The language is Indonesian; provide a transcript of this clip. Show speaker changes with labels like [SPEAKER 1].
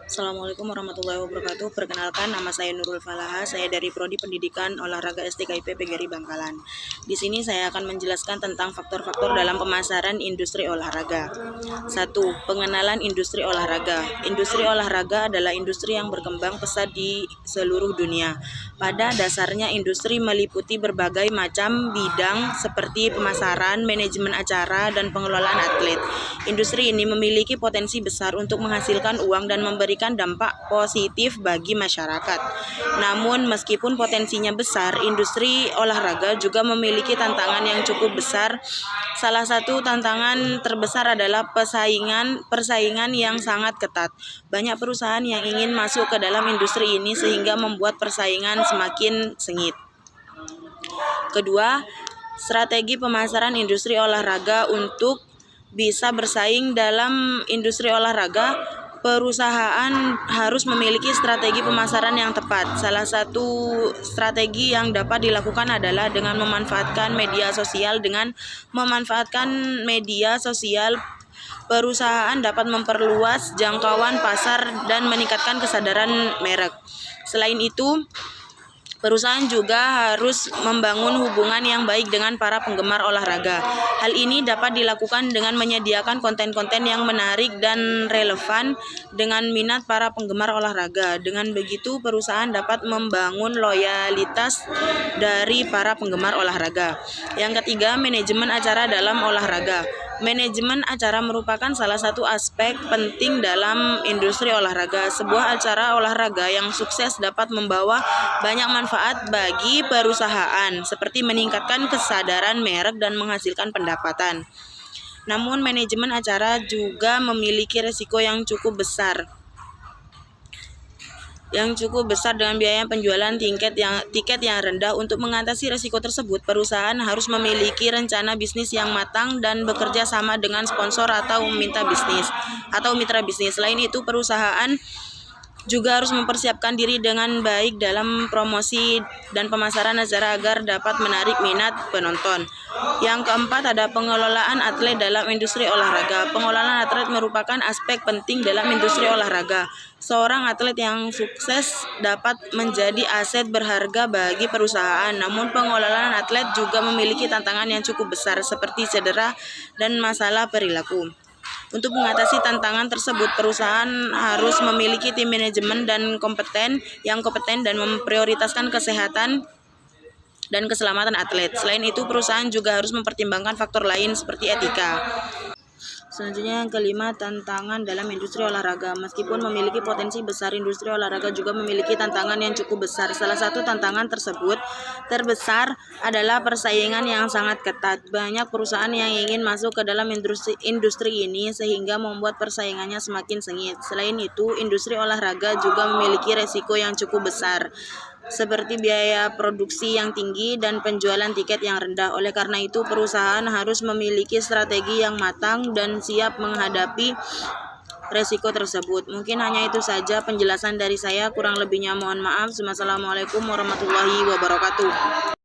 [SPEAKER 1] Assalamualaikum warahmatullahi wabarakatuh. Perkenalkan, nama saya Nurul Falaha. Saya dari Prodi Pendidikan Olahraga STKIP PGRI Bangkalan. Di sini saya akan menjelaskan tentang faktor-faktor dalam pemasaran industri olahraga. 1. Pengenalan industri olahraga. Industri olahraga adalah industri yang berkembang pesat di seluruh dunia. Pada dasarnya, industri meliputi berbagai macam bidang seperti pemasaran, manajemen acara, dan pengelolaan atlet. Industri ini memiliki potensi besar untuk menghasilkan uang dan memberikan dampak positif bagi masyarakat. Namun, meskipun potensinya besar, industri olahraga juga memiliki tantangan yang cukup besar. Salah satu tantangan terbesar adalah persaingan yang sangat ketat. Banyak perusahaan yang ingin masuk ke dalam industri ini sehingga membuat persaingan semakin sengit. Kedua, strategi pemasaran industri olahraga. Untuk bisa bersaing dalam industri olahraga, perusahaan harus memiliki strategi pemasaran yang tepat. Salah satu strategi yang dapat dilakukan adalah dengan memanfaatkan media sosial. Perusahaan dapat memperluas jangkauan pasar dan meningkatkan kesadaran merek. Selain itu, perusahaan juga harus membangun hubungan yang baik dengan para penggemar olahraga. Hal ini dapat dilakukan dengan menyediakan konten-konten yang menarik dan relevan dengan minat para penggemar olahraga. Dengan begitu, perusahaan dapat membangun loyalitas dari para penggemar olahraga. Yang ketiga, manajemen acara dalam olahraga. Manajemen acara merupakan salah satu aspek penting dalam industri olahraga. Sebuah acara olahraga yang sukses dapat membawa banyak manfaat bagi perusahaan, seperti meningkatkan kesadaran merek dan menghasilkan pendapatan. Namun, manajemen acara juga memiliki risiko yang cukup besar dengan biaya penjualan tiket yang rendah. Untuk mengatasi risiko tersebut, perusahaan harus memiliki rencana bisnis yang matang dan bekerja sama dengan sponsor atau mitra bisnis. Selain itu, perusahaan juga harus mempersiapkan diri dengan baik dalam promosi dan pemasaran acara agar dapat menarik minat penonton. Yang keempat, ada pengelolaan atlet dalam industri olahraga. Pengelolaan atlet merupakan aspek penting dalam industri olahraga. Seorang atlet yang sukses dapat menjadi aset berharga bagi perusahaan. Namun, pengelolaan atlet juga memiliki tantangan yang cukup besar seperti cedera dan masalah perilaku. Untuk mengatasi tantangan tersebut, perusahaan harus memiliki tim manajemen yang kompeten dan memprioritaskan kesehatan dan keselamatan atlet. Selain itu, perusahaan juga harus mempertimbangkan faktor lain seperti etika. Selanjutnya, yang kelima, tantangan dalam industri olahraga. Meskipun memiliki potensi besar, industri olahraga juga memiliki tantangan yang cukup besar. Salah satu tantangan terbesar adalah persaingan yang sangat ketat. Banyak perusahaan yang ingin masuk ke dalam industri ini sehingga membuat persaingannya semakin sengit. Selain itu, industri olahraga juga memiliki resiko yang cukup besar, seperti biaya produksi yang tinggi dan penjualan tiket yang rendah. Oleh karena itu, perusahaan harus memiliki strategi yang matang dan siap menghadapi resiko tersebut. Mungkin hanya itu saja penjelasan dari saya, kurang lebihnya mohon maaf. Wassalamualaikum warahmatullahi wabarakatuh.